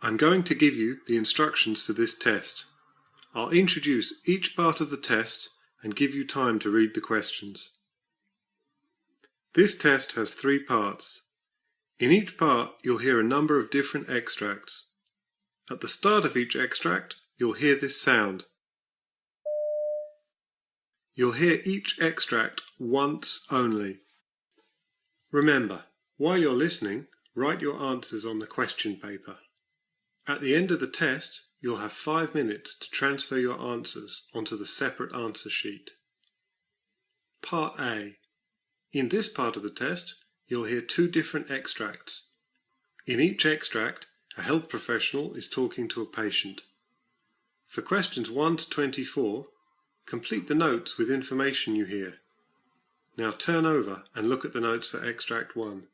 I'm going to give you the instructions for this test. I'll introduce each part of the test and give you time to read the questions. This test has 3 parts. In each part, you'll hear a number of different extracts. At the start of each extract, you'll hear this sound. You'll hear each extract once only. Remember, while you're listening, write your answers on the question paper. At the end of the test, you'll have 5 minutes to transfer your answers onto the separate answer sheet. Part A. In this part of the test, you'll hear 2 different extracts. In each extract, a health professional is talking to a patient. For questions 1 to 24, complete the notes with information you hear. Now turn over and look at the notes for extract 1.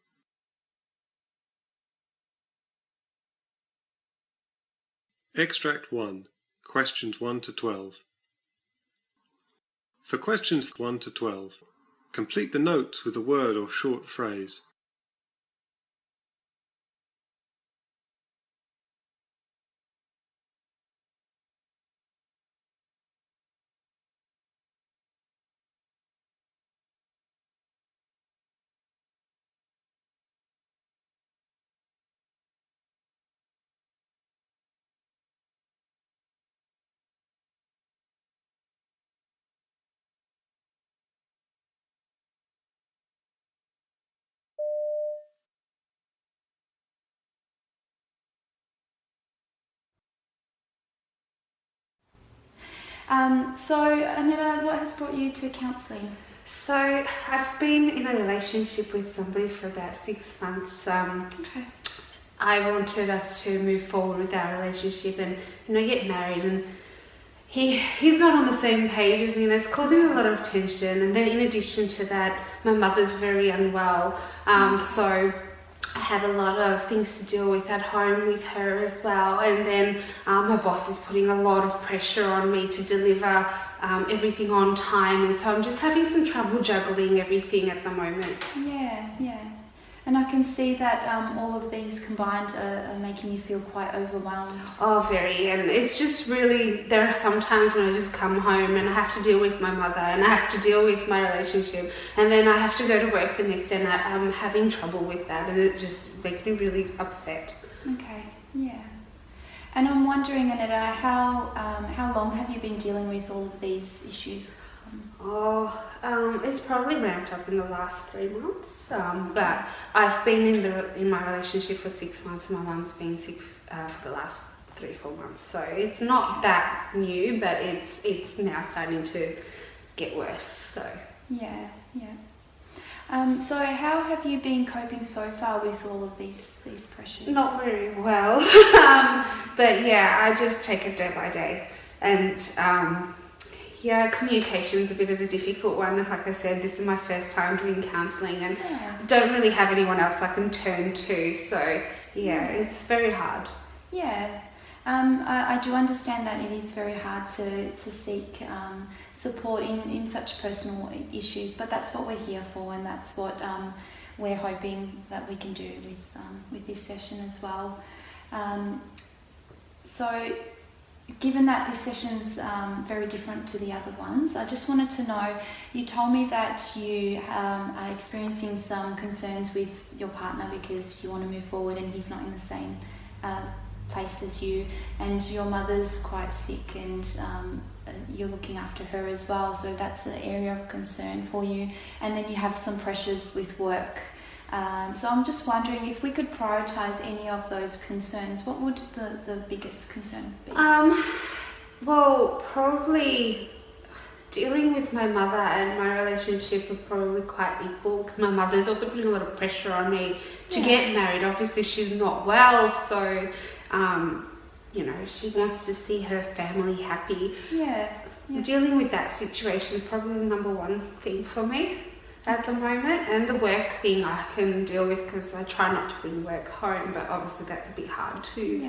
Extract 1, questions 1 to 12. For questions 1 to 12, complete the notes with a word or short phrase. Anita, what has brought you to counselling? So I've been in a relationship with somebody for about 6 months. Okay. I wanted us to move forward with our relationship and get married, and he's not on the same page as me, and it's causing a lot of tension. And then in addition to that, my mother's very unwell, so I have a lot of things to deal with at home with her as well. And then my boss is putting a lot of pressure on me to deliver everything on time, and so I'm just having some trouble juggling everything at the moment. Yeah. And I can see that all of these combined are making you feel quite overwhelmed. Oh, very. And it's just really, there are some times when I just come home and I have to deal with my mother, and I have to deal with my relationship, and then I have to go to work the next day, and I'm having trouble with that, and it just makes me really upset. Okay, yeah. And I'm wondering, Anita, how long have you been dealing with all of these issues? It's probably ramped up in the last 3 months, but I've been in my relationship for 6 months. My mum's been sick for the last 3-4 months, so it's not that new, but it's now starting to get worse. So yeah. So how have you been coping so far with all of these pressures? Not very well, but yeah, I just take it day by day, and communication's a bit of a difficult one. Like I said, this is my first time doing counselling, and don't really have anyone else I can turn to, so it's very hard. Yeah. I do understand that it is very hard to seek support in such personal issues, but that's what we're here for, and that's what we're hoping that we can do with this session as well. So given that this session's very different to the other ones, I just wanted to know, you told me that you are experiencing some concerns with your partner because you want to move forward and he's not in the same place as you, and your mother's quite sick, and you're looking after her as well, so that's an area of concern for you. And then you have some pressures with work. So I'm just wondering if we could prioritise any of those concerns. What would the biggest concern be? Well, probably dealing with my mother and my relationship are probably quite equal, because my mother's also putting a lot of pressure on me to get married. Obviously she's not well, so she wants to see her family happy. Dealing with that situation is probably the number one thing for me at the moment, and the work thing I can deal with because I try not to bring work home, but obviously that's a bit hard too.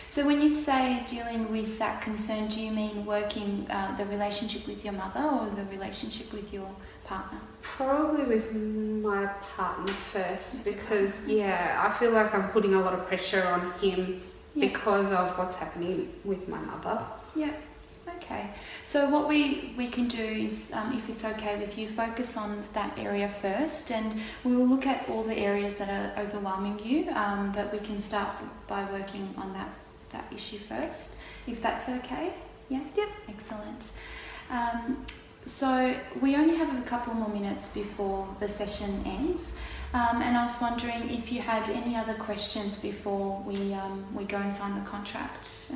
So when you say dealing with that concern, do you mean working the relationship with your mother or the relationship with your partner? Probably with my partner first, because I feel like I'm putting a lot of pressure on him because of what's happening with my mother. Yeah. Okay. So what we can do is, if it's okay with you, focus on that area first, and we will look at all the areas that are overwhelming you, but we can start by working on that issue first, if that's okay. Yeah? Yep. Excellent. So we only have a couple more minutes before the session ends, and I was wondering if you had any other questions before we go and sign the contract.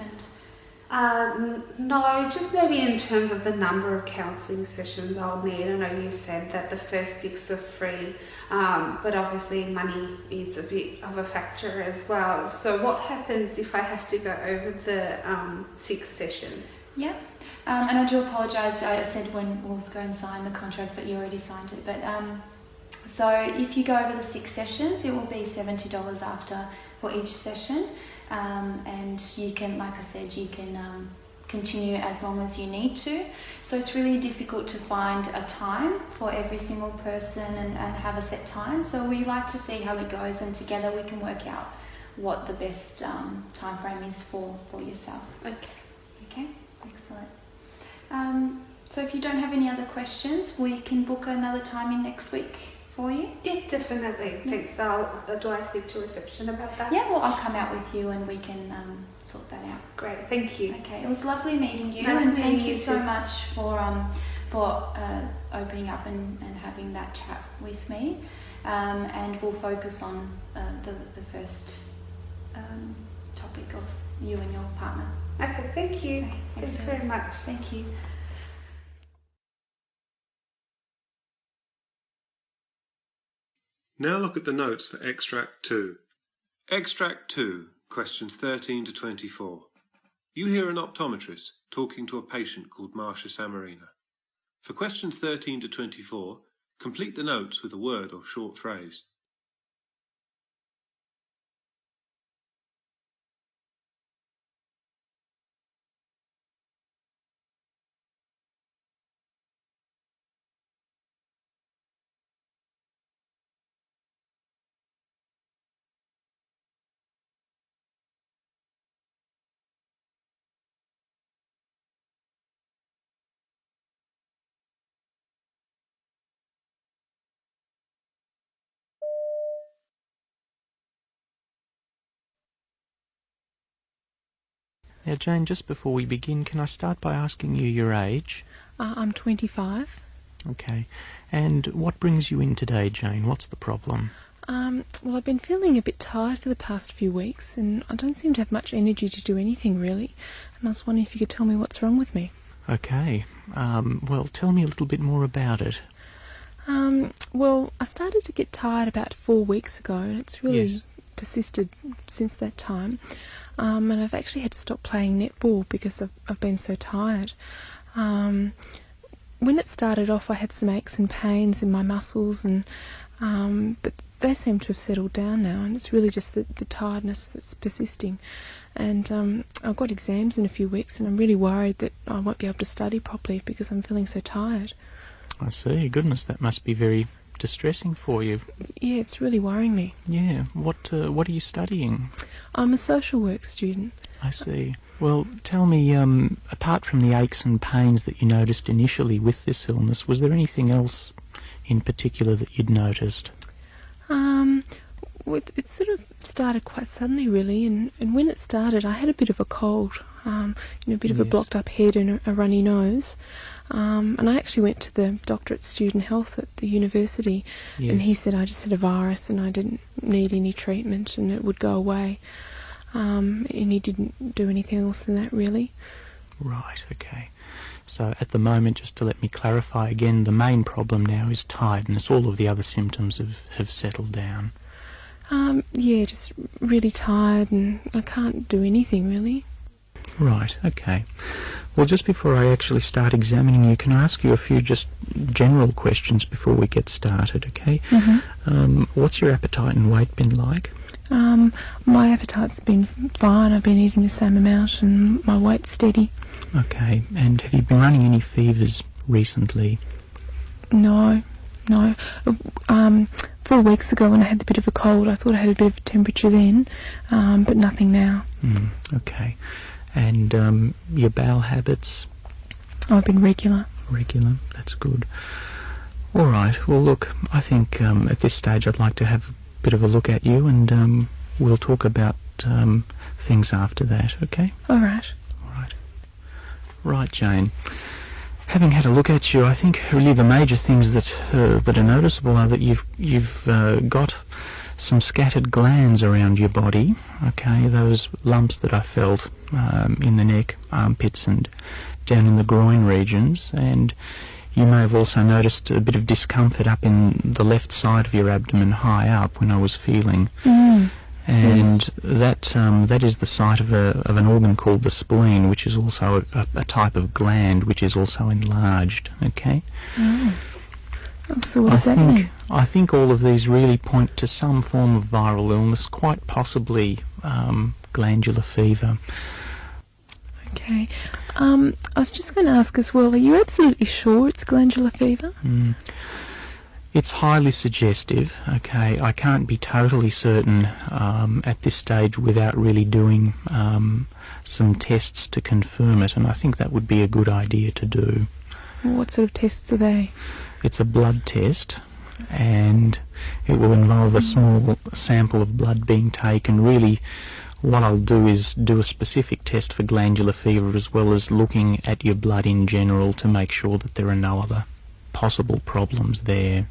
No, just maybe in terms of the number of counselling sessions I'll need. I know you said that the first 6 are free, but obviously money is a bit of a factor as well. So what happens if I have to go over the 6 sessions? Yeah, and I do apologise, I said when we'll go and sign the contract, but you already signed it. But so if you go over the 6 sessions, it will be $70 after for each session. And you can, like I said, you can continue as long as you need to. So it's really difficult to find a time for every single person and have a set time. So we like to see how it goes, and together we can work out what the best time frame is for yourself. Okay, excellent. So if you don't have any other questions, we can book another time in next week for you. Yeah, definitely. Thanks. Do I speak to reception about that? Yeah, well, I'll come out with you and we can sort that out. Great, thank you. Okay, it was lovely meeting you, Nice and meeting thank you you so too. much for opening up and having that chat with me. And we'll focus on the first topic of you and your partner. Okay, thank you. Okay, Thanks excellent. very much. Thank you. Now look at the notes for Extract 2. Extract 2, questions 13 to 24. You hear an optometrist talking to a patient called Marcia Samarina. For questions 13 to 24, complete the notes with a word or short phrase. Now, Jane, just before we begin, can I start by asking you your age? I'm 25. Okay. And what brings you in today, Jane? What's the problem? Well, I've been feeling a bit tired for the past few weeks, and I don't seem to have much energy to do anything, really. And I was wondering if you could tell me what's wrong with me. Okay. Well, tell me a little bit more about it. Well, I started to get tired about 4 weeks ago, and it's really persisted since that time. And I've actually had to stop playing netball because I've been so tired. When it started off, I had some aches and pains in my muscles, and but they seem to have settled down now, and it's really just the tiredness that's persisting. And I've got exams in a few weeks, and I'm really worried that I won't be able to study properly because I'm feeling so tired. I see. Goodness, that must be very distressing for you. Yeah, it's really worrying me. Yeah. What are you studying? I'm a social work student. I see. Well, tell me, apart from the aches and pains that you noticed initially with this illness, was there anything else in particular that you'd noticed? Well, it sort of started quite suddenly, really, and when it started, I had a bit of a cold, a bit of a blocked up head and a runny nose. And I actually went to the doctor at Student Health at the university, and he said I just had a virus and I didn't need any treatment and it would go away. And he didn't do anything else than that, really. Right, okay. So at the moment, just to let me clarify again, the main problem now is tiredness. All of the other symptoms have settled down. Yeah, just really tired, and I can't do anything, really. Right, okay. Well, just before I actually start examining you, can I ask you a few just general questions before we get started, okay? Mm-hmm. What's your appetite and weight been like? My appetite's been fine. I've been eating the same amount, and my weight's steady. Okay, and have you been running any fevers recently? No, No. 4 weeks ago when I had the bit of a cold, I thought I had a bit of a temperature then, but nothing now. Okay. And your bowel habits? I've been regular. Regular, that's good. All right, well look, I think at this stage I'd like to have a bit of a look at you, and we'll talk about things after that, okay? All right. All right. Right, Jane. Having had a look at you, I think really the major things that are noticeable are that you've got some scattered glands around your body, okay, those lumps that I felt in the neck, armpits and down in the groin regions, and you may have also noticed a bit of discomfort up in the left side of your abdomen high up when I was feeling. And yes. that is the site of an organ called the spleen, which is also a type of gland which is also enlarged, okay? So what does that mean? I think all of these really point to some form of viral illness, quite possibly glandular fever. Okay. I was just going to ask as well, are you absolutely sure it's glandular fever? It's highly suggestive, okay. I can't be totally certain at this stage without really doing some tests to confirm it, and I think that would be a good idea to do. What sort of tests are they? It's a blood test, and it will involve a small sample of blood being taken. Really, what I'll do is do a specific test for glandular fever as well as looking at your blood in general to make sure that there are no other possible problems there.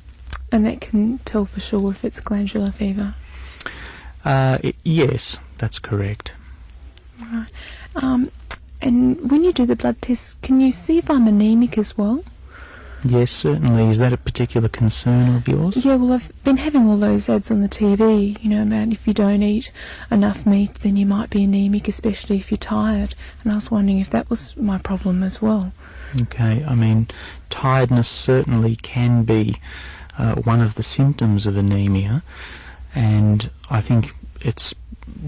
And that can tell for sure if it's glandular fever? Yes, that's correct. Right. And when you do the blood tests, can you see if I'm anemic as well? Yes, certainly. Is that a particular concern of yours? Yeah, well, I've been having all those ads on the TV, you know, about if you don't eat enough meat, then you might be anemic, especially if you're tired. And I was wondering if that was my problem as well. Okay, I mean, tiredness certainly can be one of the symptoms of anemia, and I think it's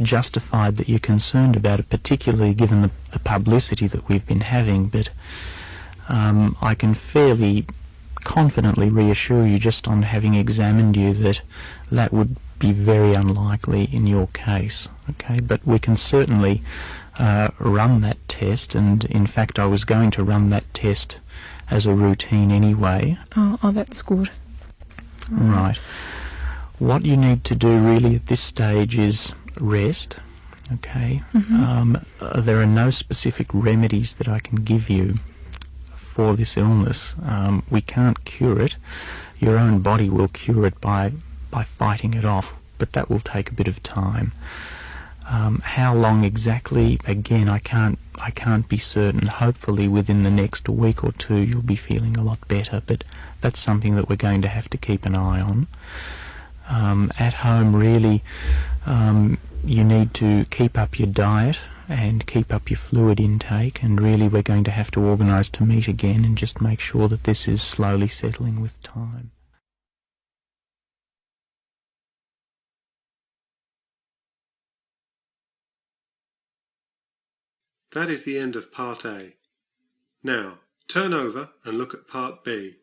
justified that you're concerned about it, particularly given the publicity that we've been having, but I can fairly confidently reassure you just on having examined you that that would be very unlikely in your case, okay? But we can certainly run that test, and in fact I was going to run that test as a routine anyway. Oh, that's good. Right. What you need to do really at this stage is rest, okay? There are no specific remedies that I can give you for this illness. We can't cure it. Your own body will cure it by fighting it off, but that will take a bit of time. How long exactly? Again, I can't be certain. Hopefully within the next week or two you'll be feeling a lot better, but that's something that we're going to have to keep an eye on. At home, really, you need to keep up your diet and keep up your fluid intake, and really we're going to have to organise to meet again and just make sure that this is slowly settling with time. That is the end of Part A. Now, turn over and look at Part B.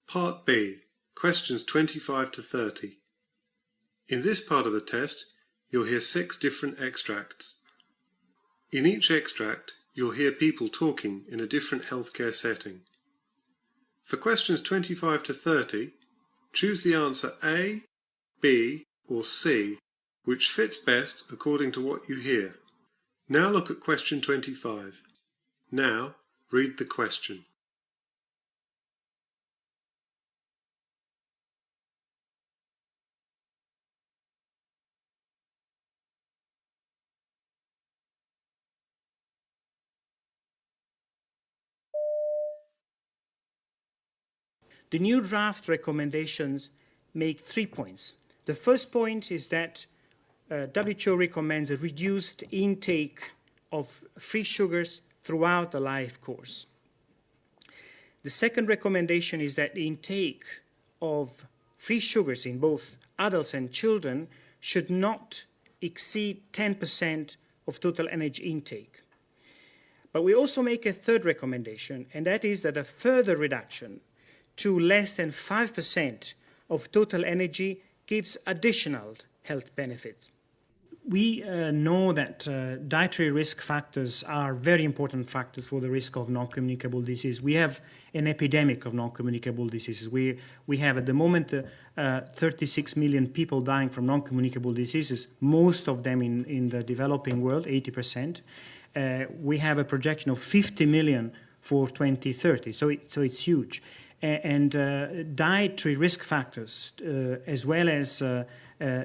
Part B, questions 25 to 30. In this part of the test, you'll hear 6 different extracts. In each extract, you'll hear people talking in a different healthcare setting. For questions 25 to 30, choose the answer A, B, or C, which fits best according to what you hear. Now look at question 25. Now, read the question. The new draft recommendations make 3 points. The first point is that WHO recommends a reduced intake of free sugars throughout the life course. The second recommendation is that the intake of free sugars in both adults and children should not exceed 10% of total energy intake. But we also make a third recommendation, and that is that a further reduction to less than 5% of total energy gives additional health benefits. We know that dietary risk factors are very important factors for the risk of non-communicable disease. We have an epidemic of non-communicable diseases. We have at the moment 36 million people dying from non-communicable diseases, most of them in the developing world, 80%. We have a projection of 50 million for 2030, so it's huge. And dietary risk factors, as well as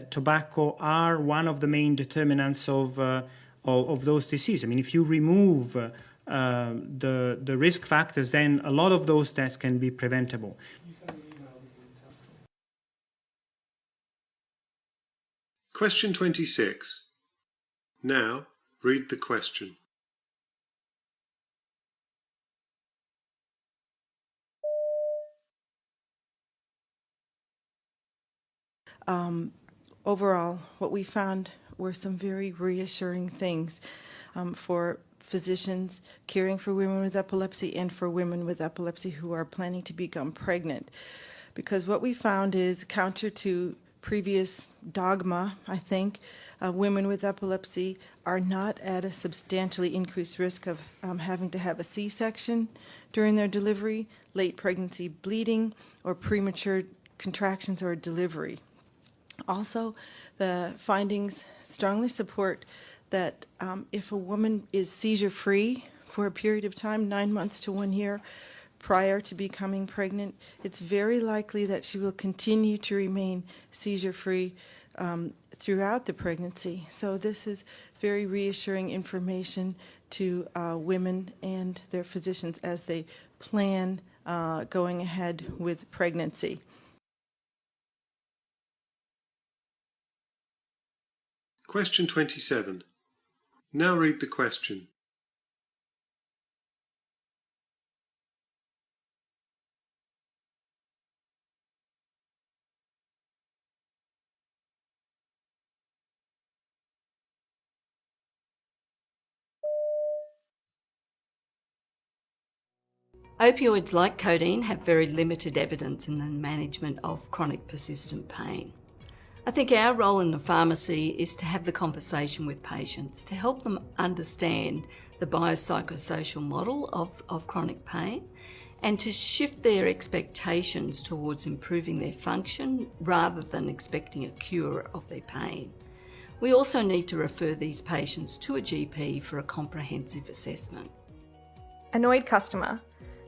tobacco, are one of the main determinants of those diseases. I mean, if you remove the risk factors, then a lot of those deaths can be preventable. Question 26. Now, read the question. Overall, what we found were some very reassuring things for physicians caring for women with epilepsy and for women with epilepsy who are planning to become pregnant. Because what we found is counter to previous dogma, I think, women with epilepsy are not at a substantially increased risk of having to have a C-section during their delivery, late pregnancy bleeding, or premature contractions or delivery. Also, the findings strongly support that if a woman is seizure-free for a period of time, 9 months to 1 year, prior to becoming pregnant, it's very likely that she will continue to remain seizure-free throughout the pregnancy. So this is very reassuring information to women and their physicians as they plan going ahead with pregnancy. Question 27. Now read the question. Opioids like codeine have very limited evidence in the management of chronic persistent pain. I think our role in the pharmacy is to have the conversation with patients to help them understand the biopsychosocial model of chronic pain and to shift their expectations towards improving their function rather than expecting a cure of their pain. We also need to refer these patients to a GP for a comprehensive assessment. Annoyed customer.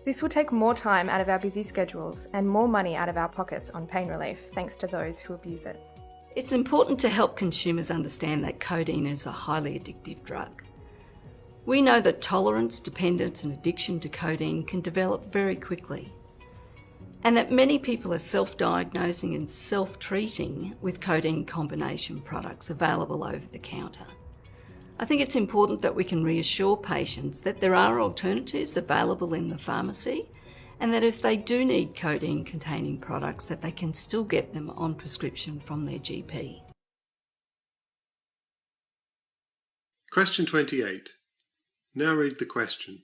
This will take more time out of our busy schedules and more money out of our pockets on pain relief thanks to those who abuse it. It's important to help consumers understand that codeine is a highly addictive drug. We know that tolerance, dependence and addiction to codeine can develop very quickly, and that many people are self-diagnosing and self-treating with codeine combination products available over the counter. I think it's important that we can reassure patients that there are alternatives available in the pharmacy and that if they do need codeine-containing products, that they can still get them on prescription from their GP. Question 28. Now read the question.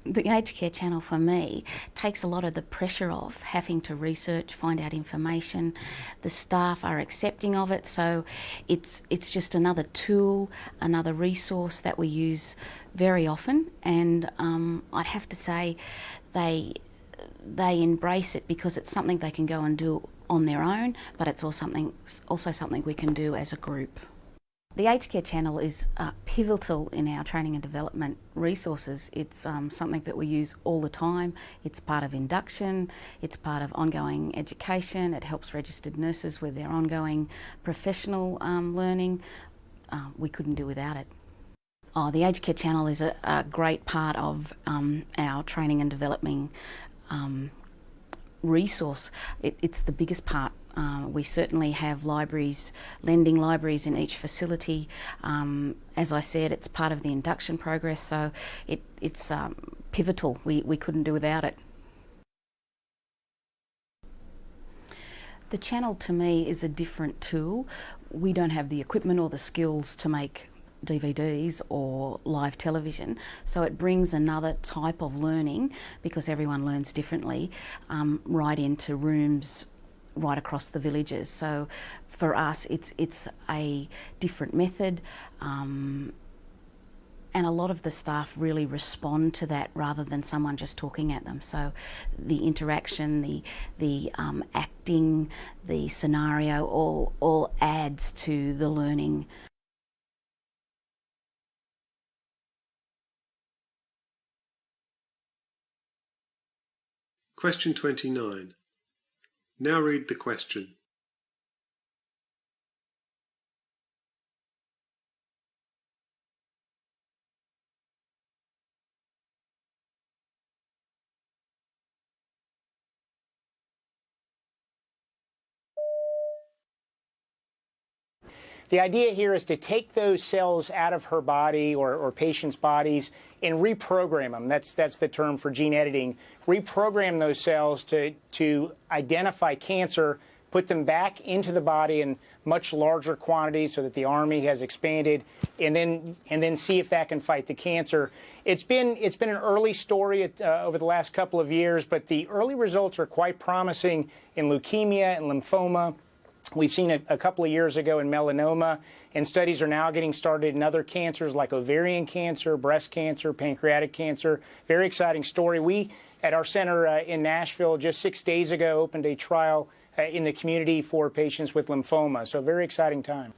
The aged care channel for me takes a lot of the pressure off having to research, find out information. The staff are accepting of it, so it's just another tool, another resource that we use very often, and I'd have to say they embrace it because it's something they can go and do on their own, but it's also something we can do as a group. The aged care channel is pivotal in our training and development resources. It's something that we use all the time. It's part of induction, it's part of ongoing education, it helps registered nurses with their ongoing professional learning. We couldn't do without it. The aged care channel is a great part of our training and development resource. It's the biggest part. We certainly have libraries, lending libraries in each facility. As I said, it's part of the induction progress, so it's pivotal. We couldn't do without it. The channel to me is a different tool. We don't have the equipment or the skills to make DVDs or live television, so it brings another type of learning, because everyone learns differently, right into rooms right across the villages. So for us it's a different method, and a lot of the staff really respond to that rather than someone just talking at them. So the interaction, the acting, the scenario all adds to the learning. Question 29. Now read the question. The idea here is to take those cells out of her body or patients' bodies and reprogram them. That's the term for gene editing. Reprogram those cells to identify cancer, put them back into the body in much larger quantities so that the army has expanded, and then see if that can fight the cancer. It's been an early story over the last couple of years, but the early results are quite promising in leukemia and lymphoma. We've seen it a couple of years ago in melanoma, and studies are now getting started in other cancers like ovarian cancer, breast cancer, pancreatic cancer. Very exciting story. We, at our center in Nashville, just 6 days ago, opened a trial in the community for patients with lymphoma. So very exciting time.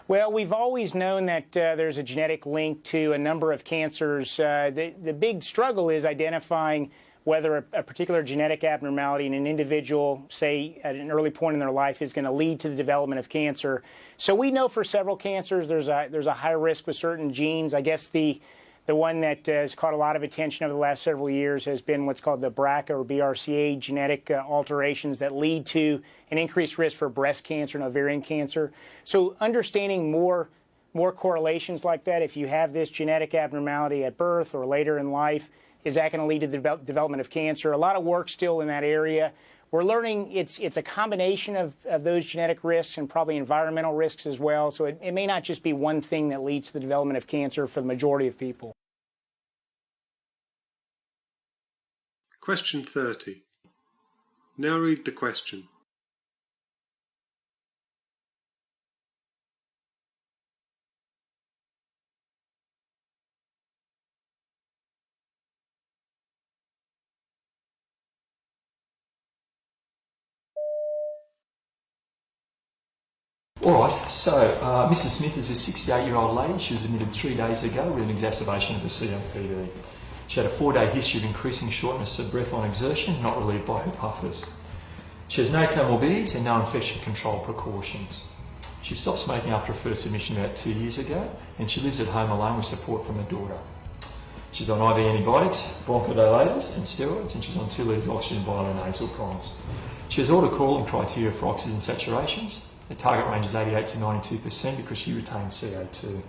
Well, we've always known that there's a genetic link to a number of cancers. The big struggle is identifying whether a particular genetic abnormality in an individual, say at an early point in their life, is going to lead to the development of cancer. So we know for several cancers there's a high risk with certain genes. I guess the one that has caught a lot of attention over the last several years has been what's called the BRCA or BRCA genetic alterations that lead to an increased risk for breast cancer and ovarian cancer. So understanding more correlations like that, if you have this genetic abnormality at birth or later in life, is that going to lead to the development of cancer? A lot of work still in that area. We're learning it's a combination of those genetic risks and probably environmental risks as well. So it may not just be one thing that leads to the development of cancer for the majority of people. Question 30. Now read the question. All right, so Mrs. Smith is a 68-year-old lady. She was admitted 3 days ago with an exacerbation of the COPD. She had a 4-day history of increasing shortness of breath on exertion, not relieved by her puffers. She has no comorbidities and no infection control precautions. She stopped smoking after her first admission about 2 years ago, and she lives at home alone with support from her daughter. She's on IV antibiotics, bronchodilators and steroids, and she's on 2 litres of oxygen via the nasal prongs. She has all the calling criteria for oxygen saturations. The target range is 88 to 92% because she retains CO2.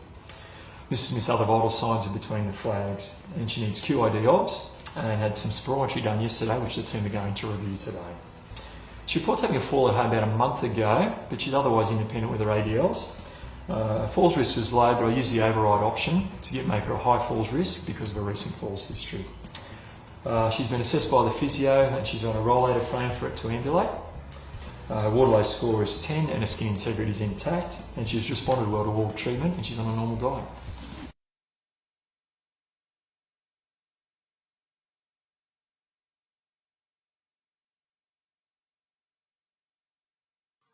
Mrs. Smith's other vital signs are between the flags, and she needs QID obs and had some spirometry done yesterday, which the team are going to review today. She reports having a fall at home about a month ago, but she's otherwise independent with her ADLs. Falls risk was low, but I used the override option to make her a high falls risk because of her recent falls history. She's been assessed by the physio, and she's on a rollator frame for it to ambulate. Waterloo score is 10 and her skin integrity is intact, and she's responded well to all treatment and she's on a normal diet.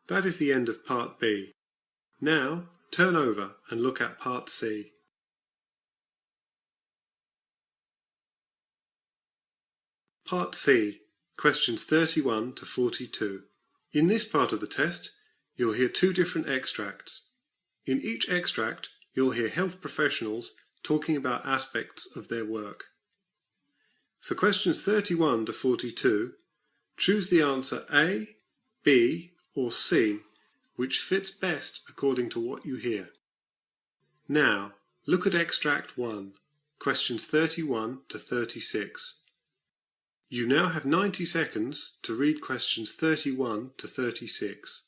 That is the end of Part B. Now turn over and look at Part C. Part C, questions 31 to 42. In this part of the test, you'll hear 2 different extracts. In each extract, you'll hear health professionals talking about aspects of their work. For questions 31 to 42, Choose the answer A, B, or C, which fits best according to what you hear. Now, look at Extract 1, questions 31 to 36. You now have 90 seconds to read questions 31 to 36.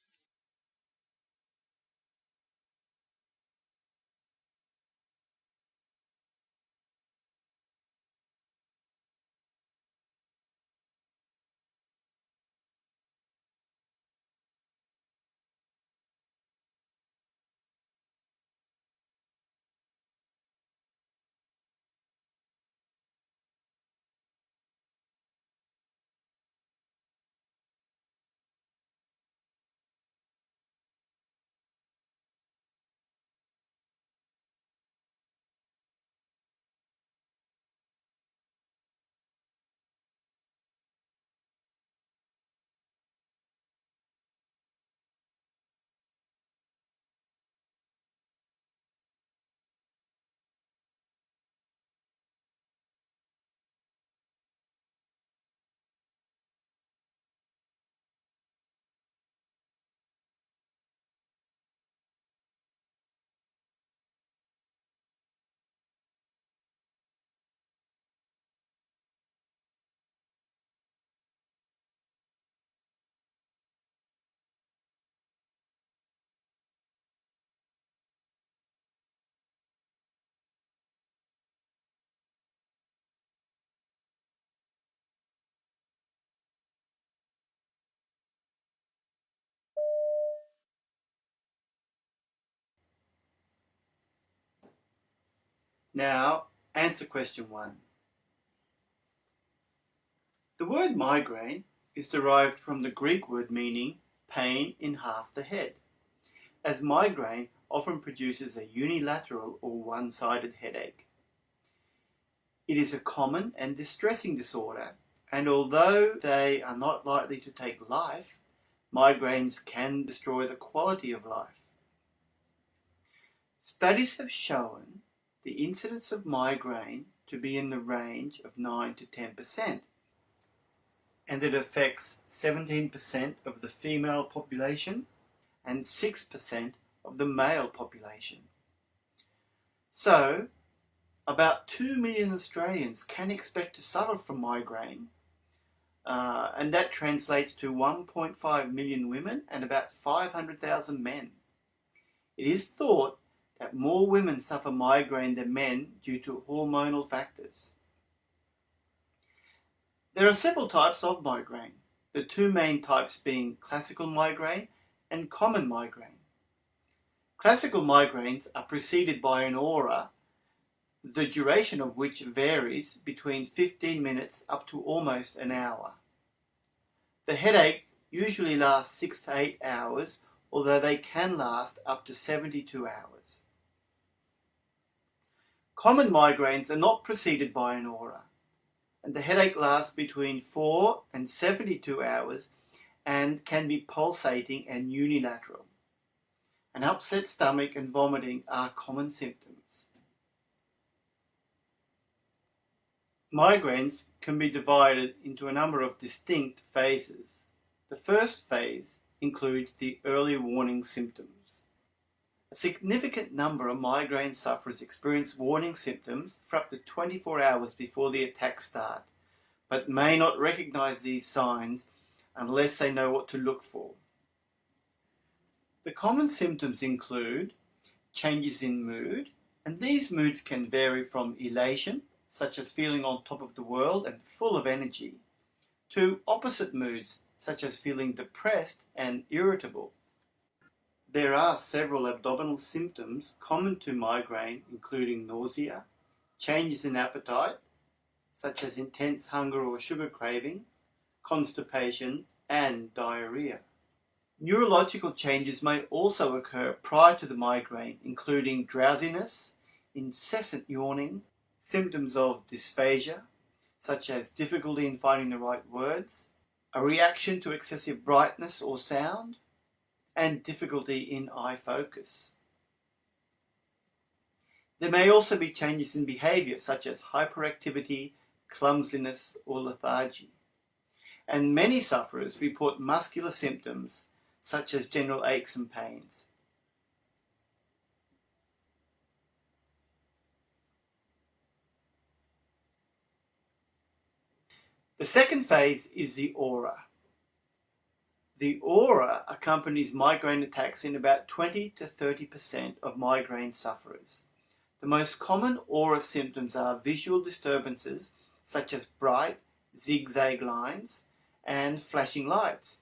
Now, answer question 1. The word migraine is derived from the Greek word meaning pain in half the head, as migraine often produces a unilateral or one-sided headache. It is a common and distressing disorder, and although they are not likely to take life, migraines can destroy the quality of life. Studies have shown the incidence of migraine to be in the range of 9 to 10%, and it affects 17% of the female population and 6% of the male population. So, about 2 million Australians can expect to suffer from migraine, and that translates to 1.5 million women and about 500,000 men. It is thought that more women suffer migraine than men due to hormonal factors. There are several types of migraine, the two main types being classical migraine and common migraine. Classical migraines are preceded by an aura, the duration of which varies between 15 minutes up to almost an hour. The headache usually lasts 6 to 8 hours, although they can last up to 72 hours. Common migraines are not preceded by an aura, and the headache lasts between 4 and 72 hours and can be pulsating and unilateral. An upset stomach and vomiting are common symptoms. Migraines can be divided into a number of distinct phases. The first phase includes the early warning symptoms. A significant number of migraine sufferers experience warning symptoms for up to 24 hours before the attacks start, but may not recognize these signs unless they know what to look for. The common symptoms include changes in mood, and these moods can vary from elation, such as feeling on top of the world and full of energy, to opposite moods, such as feeling depressed and irritable. There are several abdominal symptoms common to migraine, including nausea, changes in appetite, such as intense hunger or sugar craving, constipation, and diarrhea. Neurological changes may also occur prior to the migraine, including drowsiness, incessant yawning, symptoms of dysphagia, such as difficulty in finding the right words, a reaction to excessive brightness or sound, and difficulty in eye focus. There may also be changes in behavior, such as hyperactivity, clumsiness, or lethargy. and many sufferers report muscular symptoms such as general aches and pains. The second phase is the aura. The aura accompanies migraine attacks in about 20 to 30% of migraine sufferers. The most common aura symptoms are visual disturbances such as bright, zigzag lines and flashing lights.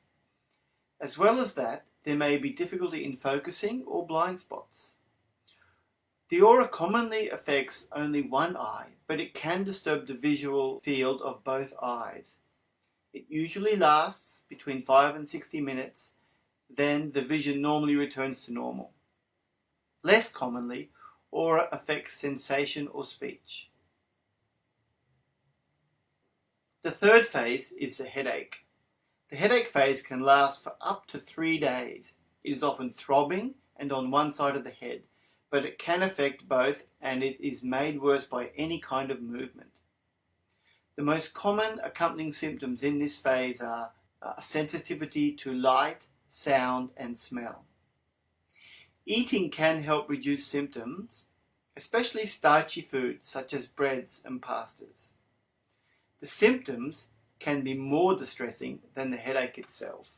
As well as that, there may be difficulty in focusing or blind spots. The aura commonly affects only one eye, but it can disturb the visual field of both eyes. It usually lasts between 5 and 60 minutes, then the vision normally returns to normal. Less commonly, aura affects sensation or speech. The third phase is the headache. The headache phase can last for up to 3 days. It is often throbbing and on one side of the head, but it can affect both and it is made worse by any kind of movement. The most common accompanying symptoms in this phase are sensitivity to light, sound and smell. Eating can help reduce symptoms, especially starchy foods such as breads and pastas. The symptoms can be more distressing than the headache itself.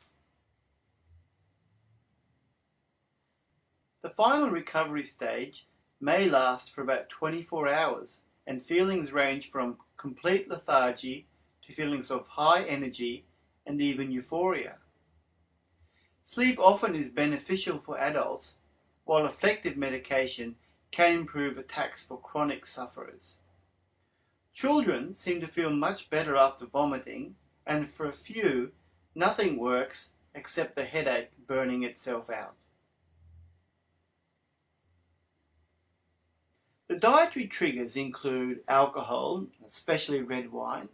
The final recovery stage may last for about 24 hours, and feelings range from complete lethargy to feelings of high energy and even euphoria. Sleep often is beneficial for adults, while effective medication can improve attacks for chronic sufferers. Children seem to feel much better after vomiting, and for a few, nothing works except the headache burning itself out. The dietary triggers include alcohol, especially red wine,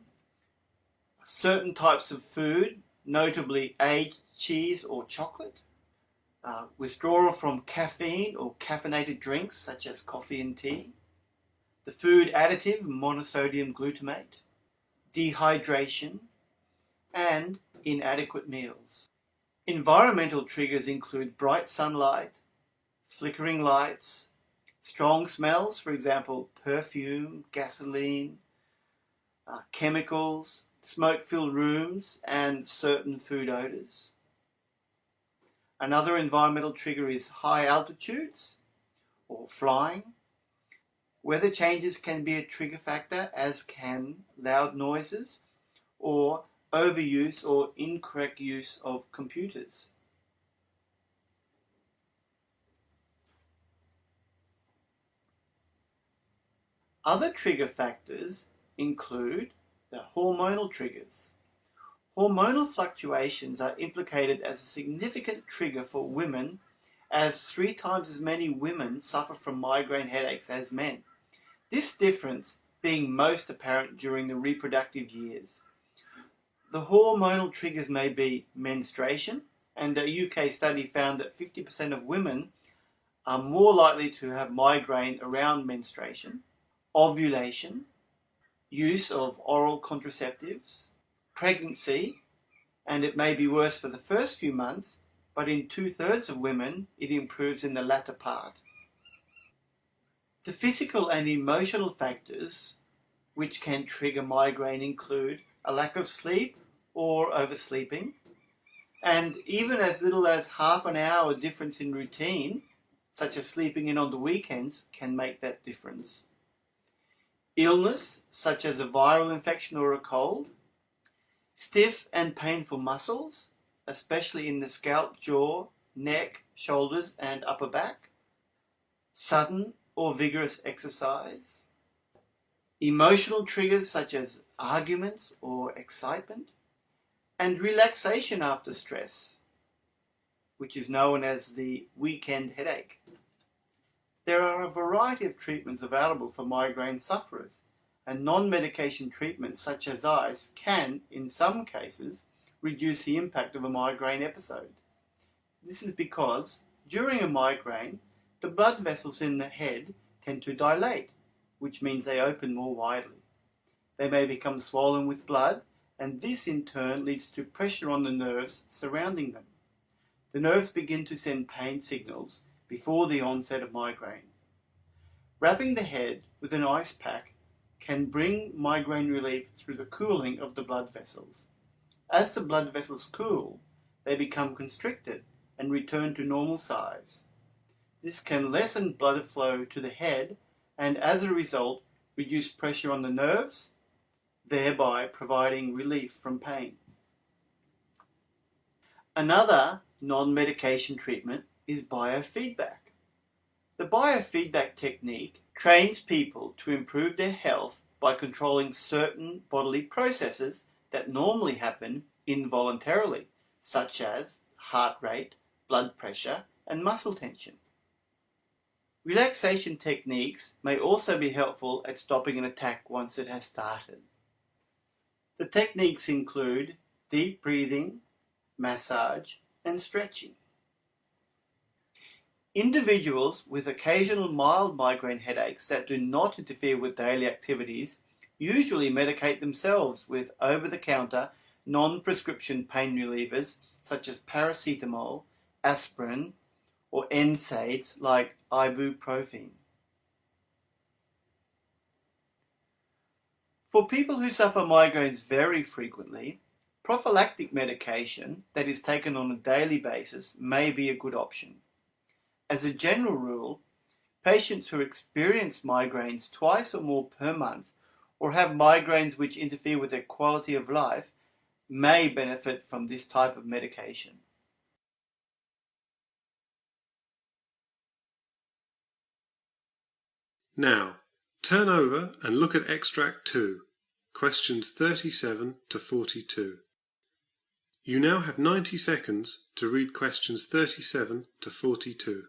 certain types of food, notably aged cheese or chocolate, withdrawal from caffeine or caffeinated drinks such as coffee and tea, the food additive monosodium glutamate, dehydration, and inadequate meals. Environmental triggers include bright sunlight, flickering lights, strong smells, for example, perfume, gasoline, chemicals, smoke-filled rooms, and certain food odors. Another environmental trigger is high altitudes or flying. Weather changes can be a trigger factor, as can loud noises or overuse or incorrect use of computers. Other trigger factors include the hormonal triggers. Hormonal fluctuations are implicated as a significant trigger for women, as 3 times as many women suffer from migraine headaches as men. This difference being most apparent during the reproductive years. The hormonal triggers may be menstruation, and a UK study found that 50% of women are more likely to have migraine around menstruation, ovulation, use of oral contraceptives, pregnancy, and it may be worse for the first few months, but in 2/3 of women it improves in the latter part. The physical and emotional factors which can trigger migraine include a lack of sleep or oversleeping, and even as little as half an hour difference in routine, such as sleeping in on the weekends, can make that difference. Illness, such as a viral infection or a cold, stiff and painful muscles, especially in the scalp, jaw, neck, shoulders and upper back, sudden or vigorous exercise, emotional triggers such as arguments or excitement, and relaxation after stress, which is known as the weekend headache. There are a variety of treatments available for migraine sufferers, and non-medication treatments such as ice can, in some cases, reduce the impact of a migraine episode. This is because, during a migraine, the blood vessels in the head tend to dilate, which means they open more widely. They may become swollen with blood, and this in turn leads to pressure on the nerves surrounding them. The nerves begin to send pain signals before the onset of migraine. Wrapping the head with an ice pack can bring migraine relief through the cooling of the blood vessels. As the blood vessels cool, they become constricted and return to normal size. This can lessen blood flow to the head and, as a result, reduce pressure on the nerves, thereby providing relief from pain. Another non-medication treatment is biofeedback. The biofeedback technique trains people to improve their health by controlling certain bodily processes that normally happen involuntarily, such as heart rate, blood pressure, and muscle tension. Relaxation techniques may also be helpful at stopping an attack once it has started. The techniques include deep breathing, massage, and stretching. Individuals with occasional mild migraine headaches that do not interfere with daily activities usually medicate themselves with over-the-counter, non-prescription pain relievers such as paracetamol, aspirin, or NSAIDs like ibuprofen. For people who suffer migraines very frequently, prophylactic medication that is taken on a daily basis may be a good option. As a general rule, patients who experience migraines twice or more per month or have migraines which interfere with their quality of life may benefit from this type of medication. Now, turn over and look at Extract 2, questions 37 to 42. You now have 90 seconds to read questions 37 to 42.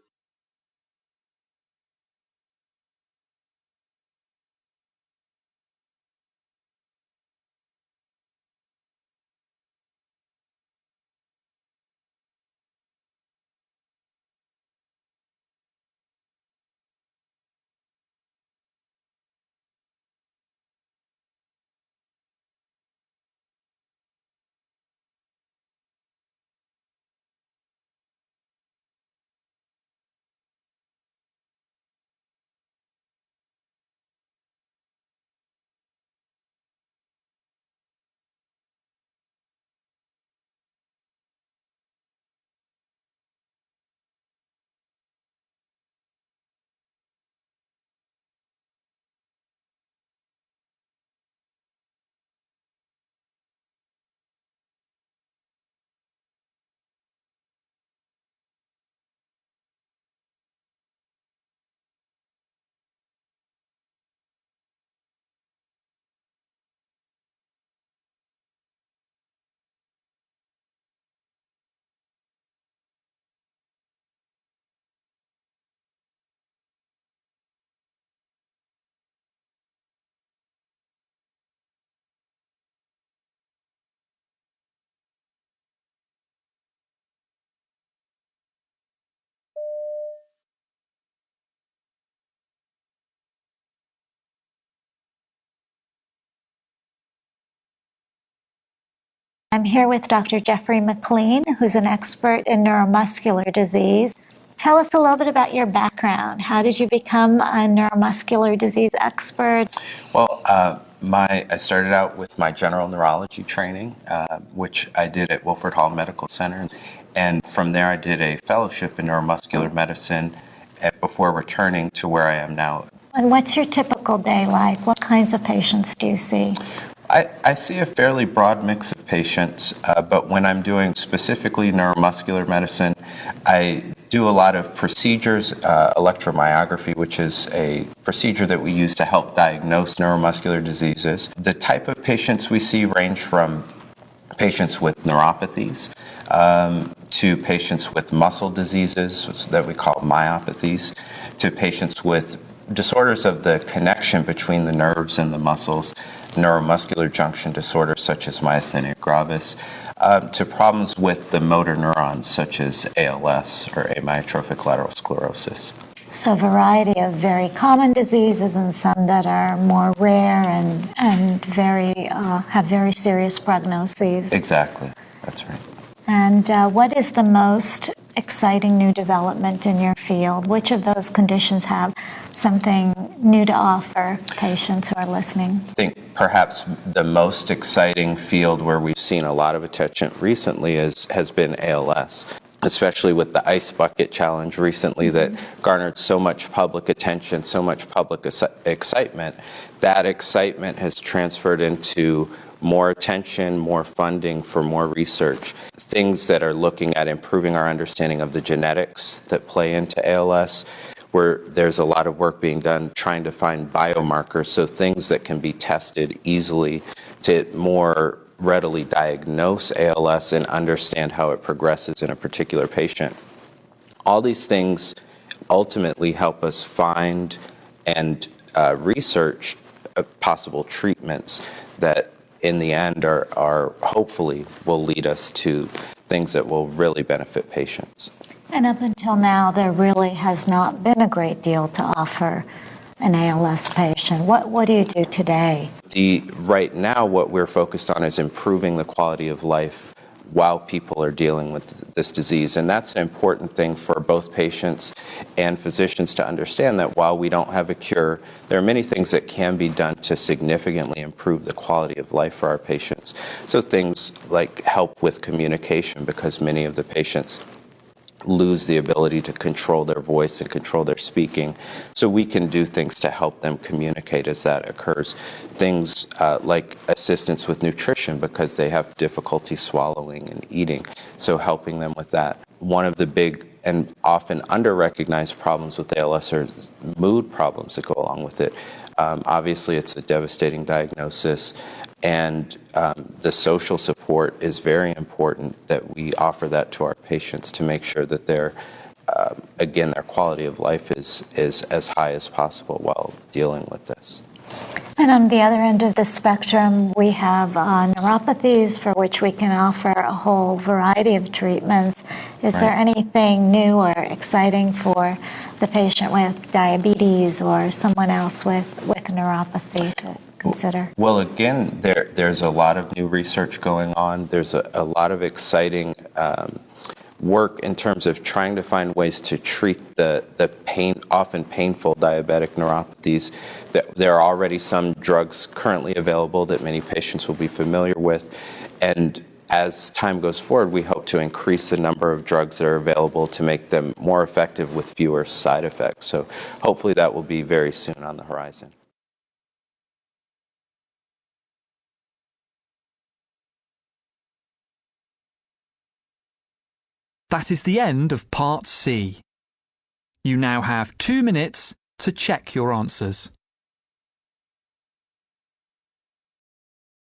I'm here with Dr. Jeffrey McLean, who's an expert in neuromuscular disease. Tell us a little bit about your background. How did you become a neuromuscular disease expert? Well, I started out with my general neurology training, which I did at Wilford Hall Medical Center. And from there, I did a fellowship in neuromuscular medicine before returning to where I am now. And what's your typical day like? What kinds of patients do you see? I see a fairly broad mix of patients, but when I'm doing specifically neuromuscular medicine, I do a lot of procedures, electromyography, which is a procedure that we use to help diagnose neuromuscular diseases. The type of patients we see range from patients with neuropathies to patients with muscle diseases that we call myopathies, to patients with disorders of the connection between the nerves and the muscles, neuromuscular junction disorders such as myasthenia gravis, to problems with the motor neurons such as ALS or amyotrophic lateral sclerosis. So a variety of very common diseases and some that are more rare and have very serious prognoses. Exactly, that's right. And what is the most exciting new development in your field? Which of those conditions have something new to offer patients who are listening? I think perhaps the most exciting field where we've seen a lot of attention recently has been ALS, especially with the Ice Bucket Challenge recently that garnered so much public attention, so much public excitement. That excitement has transferred into more attention, more funding for more research, things that are looking at improving our understanding of the genetics that play into ALS, where there's a lot of work being done trying to find biomarkers, so things that can be tested easily to more readily diagnose ALS and understand how it progresses in a particular patient. All these things ultimately help us find and research possible treatments that in the end are hopefully will lead us to things that will really benefit patients. And up until now, there really has not been a great deal to offer an ALS patient. What do you do today? Right now, what we're focused on is improving the quality of life while people are dealing with this disease. And that's an important thing for both patients and physicians to understand, that while we don't have a cure, there are many things that can be done to significantly improve the quality of life for our patients. So things like help with communication, because many of the patients lose the ability to control their voice and control their speaking. So we can do things to help them communicate as that occurs. Things like assistance with nutrition, because they have difficulty swallowing and eating. So helping them with that. One of the big and often under-recognized problems with ALS are mood problems that go along with it. Obviously, it's a devastating diagnosis, and the social support is very important, that we offer that to our patients to make sure that their quality of life is as high as possible while dealing with this. And on the other end of the spectrum, we have neuropathies for which we can offer a whole variety of treatments. Is there anything new or exciting for the patient with diabetes or someone else with neuropathy to consider? Well, again, there's a lot of new research going on. There's a lot of exciting work in terms of trying to find ways to treat the often painful diabetic neuropathies. There are already some drugs currently available that many patients will be familiar with, and as time goes forward, we hope to increase the number of drugs that are available to make them more effective with fewer side effects. So hopefully that will be very soon on the horizon. That is the end of Part C. You now have 2 minutes to check your answers.